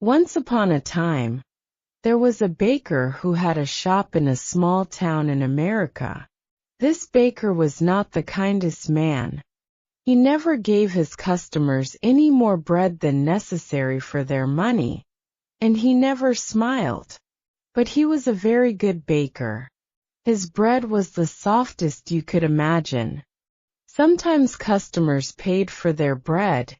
Once upon a time, there was a baker who had a shop in a small town in America. This baker was not the kindest man. He never gave his customers any more bread than necessary for their money, and he never smiled. But he was a very good baker. His bread was the softest you could imagine. Sometimes customers paid for their bread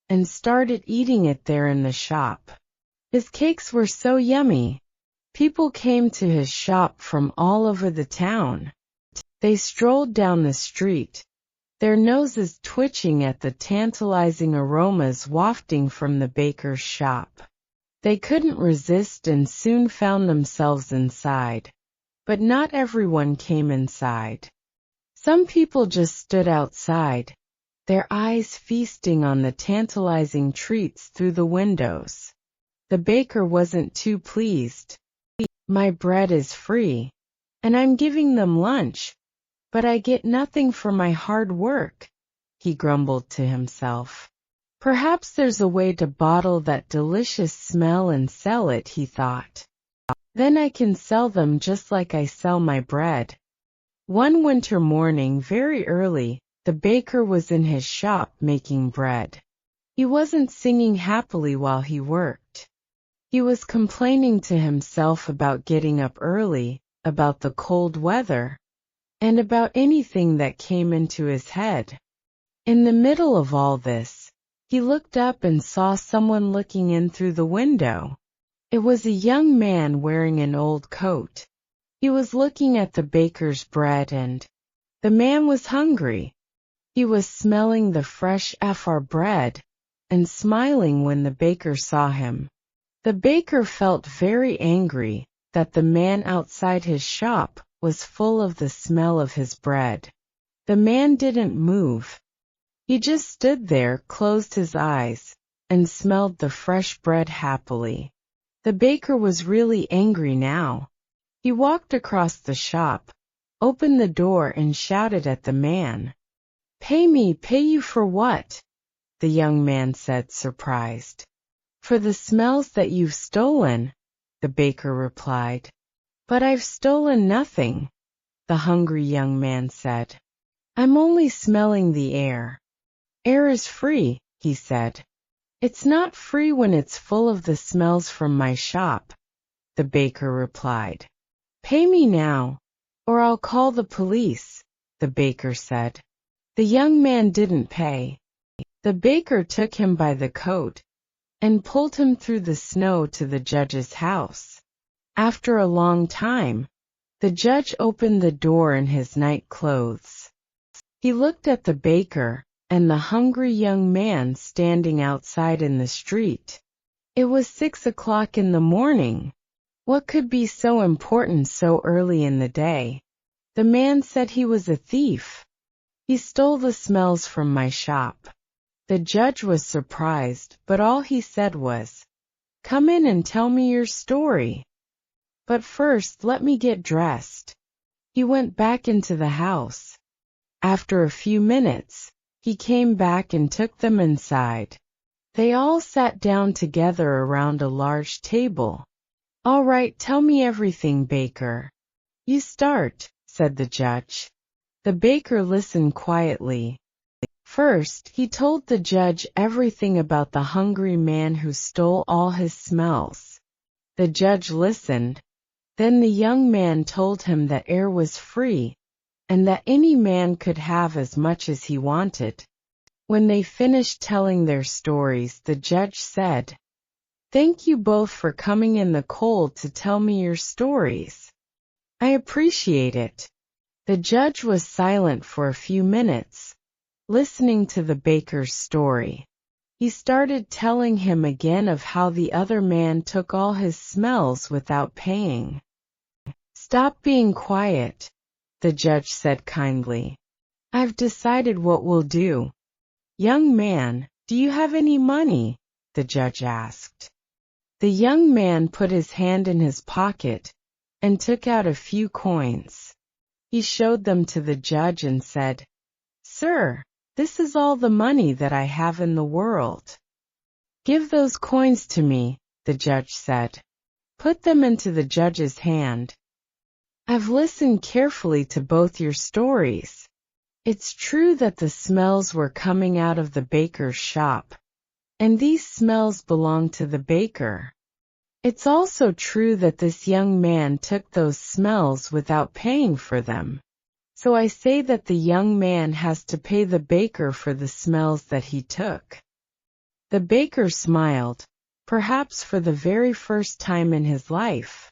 and started eating it there in the shop. His cakes were so yummy. People came to his shop from all over the town. They strolled down the street, their noses twitching at the tantalizing aromas wafting from the baker's shop. They couldn't resist and soon found themselves inside. But not everyone came inside. Some people just stood outside, their eyes feasting on the tantalizing treats through the windows. The baker wasn't too pleased. "My bread is free, and I'm giving them lunch, but I get nothing for my hard work," he grumbled to himself. "Perhaps there's a way to bottle that delicious smell and sell it," he thought. "Then I can sell them just like I sell my bread." One winter morning very early, the baker was in his shop making bread. He wasn't singing happily while he worked. He was complaining to himself about getting up early, about the cold weather, and about anything that came into his head. In the middle of all this, he looked up and saw someone looking in through the window. It was a young man wearing an old coat. He was looking at the baker's bread and the man was hungry. He was smelling the fresh bread and smiling when the baker saw him. The baker felt very angry that the man outside his shop was full of the smell of his bread. The man didn't move. He just stood there, closed his eyes, and smelled the fresh bread happily. The baker was really angry now. He walked across the shop, opened the door and shouted at the man. "Pay me, pay you for what?" the young man said, surprised. "For the smells that you've stolen," the baker replied. "But I've stolen nothing," the hungry young man said. "I'm only smelling the air." "Air is free," he said. "It's not free when it's full of the smells from my shop," the baker replied. "Pay me now, or I'll call the police," the baker said. The young man didn't pay. The baker took him by the coat and pulled him through the snow to the judge's house. After a long time, the judge opened the door in his night clothes. He looked at the baker and the hungry young man standing outside in the street. It was 6 o'clock in the morning. What could be so important so early in the day? The man said he was a thief. "He stole the smells from my shop." The judge was surprised, but all he said was, "Come in and tell me your story. But first let me get dressed." He went back into the house. After a few minutes, he came back and took them inside. They all sat down together around a large table. "All right, tell me everything, baker." "You start," said the judge. The baker listened quietly. First, he told the judge everything about the hungry man who stole all his smells. The judge listened. Then the young man told him that air was free, and that any man could have as much as he wanted. When they finished telling their stories, the judge said, "Thank you both for coming in the cold to tell me your stories. I appreciate it." The judge was silent for a few minutes, listening to the baker's story. He started telling him again of how the other man took all his smells without paying. "Stop being quiet," the judge said kindly. "I've decided what we'll do." "Young man, do you have any money?" the judge asked. The young man put his hand in his pocket and took out a few coins. He showed them to the judge and said, "Sir, this is all the money that I have in the world. Give those coins to me," the judge said. Put them into the judge's hand. I've listened carefully to both your stories. It's true that the smells were coming out of the baker's shop, and these smells belong to the baker. It's also true that this young man took those smells without paying for them. So I say that the young man has to pay the baker for the smells that he took. The baker smiled, perhaps for the very first time in his life.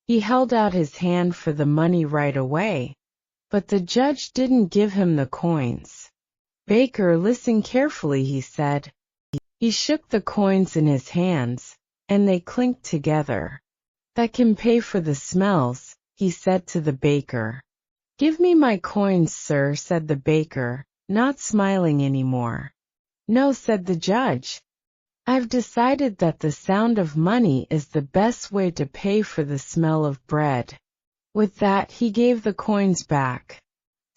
He held out his hand for the money right away, but the judge didn't give him the coins. Baker, listen carefully, he said. He shook the coins in his hands, and they clinked together. That can pay for the smells, he said to the baker. Give me my coins, sir, said the baker, not smiling anymore. No, said the judge. I've decided that the sound of money is the best way to pay for the smell of bread. With that, he gave the coins back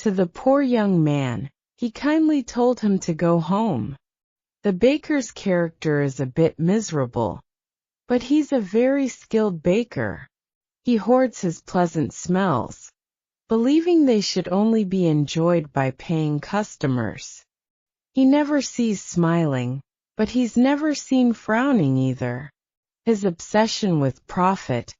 to the poor young man. He kindly told him to go home. The baker's character is a bit miserable, but he's a very skilled baker. He hoards his pleasant smells, believing they should only be enjoyed by paying customers. He never sees smiling, but he's never seen frowning either. His obsession with profit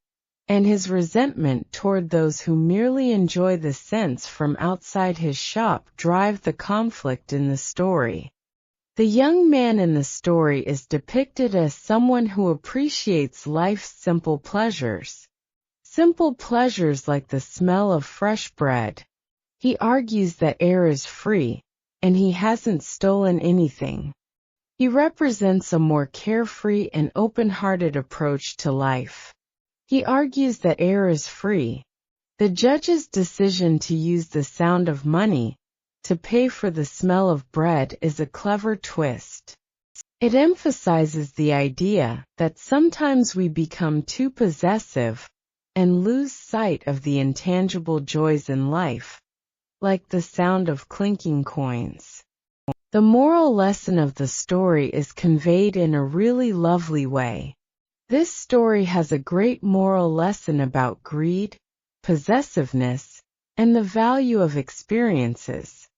and his resentment toward those who merely enjoy the scents from outside his shop drive the conflict in the story. The young man in the story is depicted as someone who appreciates life's simple pleasures. Simple pleasures like the smell of fresh bread. He argues that air is free, and he hasn't stolen anything. He represents a more carefree and open-hearted approach to life. He argues that air is free. The judge's decision to use the sound of money to pay for the smell of bread is a clever twist. It emphasizes the idea that sometimes we become too possessive and lose sight of the intangible joys in life, like the sound of clinking coins. The moral lesson of the story is conveyed in a really lovely way. This story has a great moral lesson about greed, possessiveness, and the value of experiences.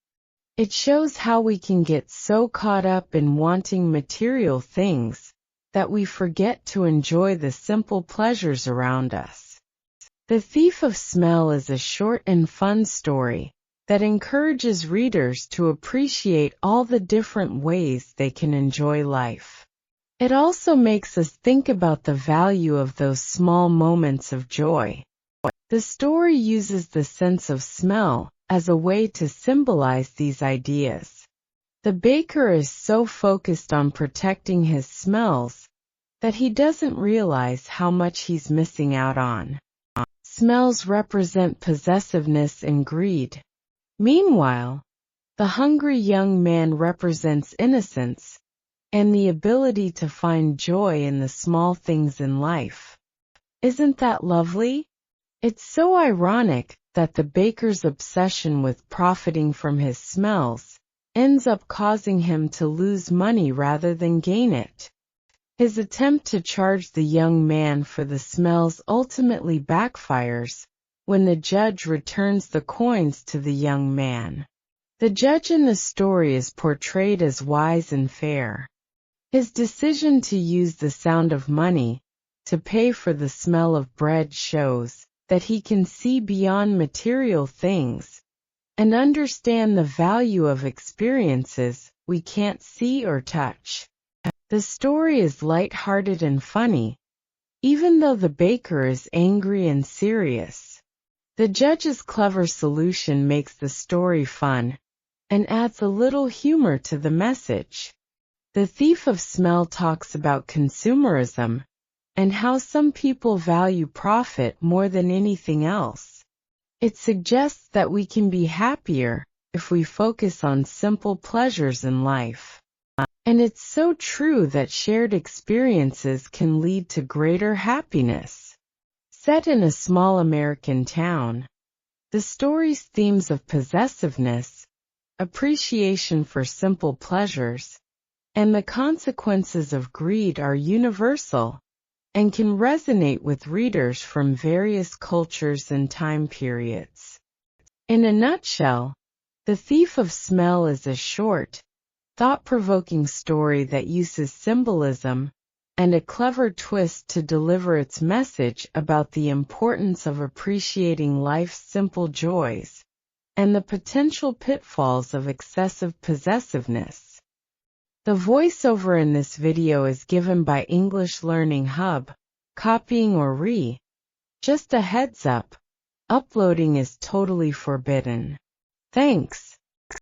It shows how we can get so caught up in wanting material things that we forget to enjoy the simple pleasures around us. The Thief of Smell is a short and fun story that encourages readers to appreciate all the different ways they can enjoy life. It also makes us think about the value of those small moments of joy. The story uses the sense of smell as a way to symbolize these ideas. The baker is so focused on protecting his smells that he doesn't realize how much he's missing out on. Smells represent possessiveness and greed. Meanwhile, the hungry young man represents innocence and the ability to find joy in the small things in life. Isn't that lovely? It's so ironic that the baker's obsession with profiting from his smells ends up causing him to lose money rather than gain it. His attempt to charge the young man for the smells ultimately backfires when the judge returns the coins to the young man. The judge in the story is portrayed as wise and fair. His decision to use the sound of money to pay for the smell of bread shows that he can see beyond material things and understand the value of experiences we can't see or touch. The story is light-hearted and funny, even though the baker is angry and serious. The judge's clever solution makes the story fun and adds a little humor to the message. The Thief of Smell talks about consumerism and how some people value profit more than anything else. It suggests that we can be happier if we focus on simple pleasures in life. And it's so true that shared experiences can lead to greater happiness. Set in a small American town, the story's themes of possessiveness, appreciation for simple pleasures, and the consequences of greed are universal. and can resonate with readers from various cultures and time periods. In a nutshell, The Thief of Smell is a short, thought-provoking story that uses symbolism and a clever twist to deliver its message about the importance of appreciating life's simple joys and the potential pitfalls of excessive possessiveness. The voiceover in this video is given by English Learning Hub. Copying or just a heads up, uploading is totally forbidden. Thanks.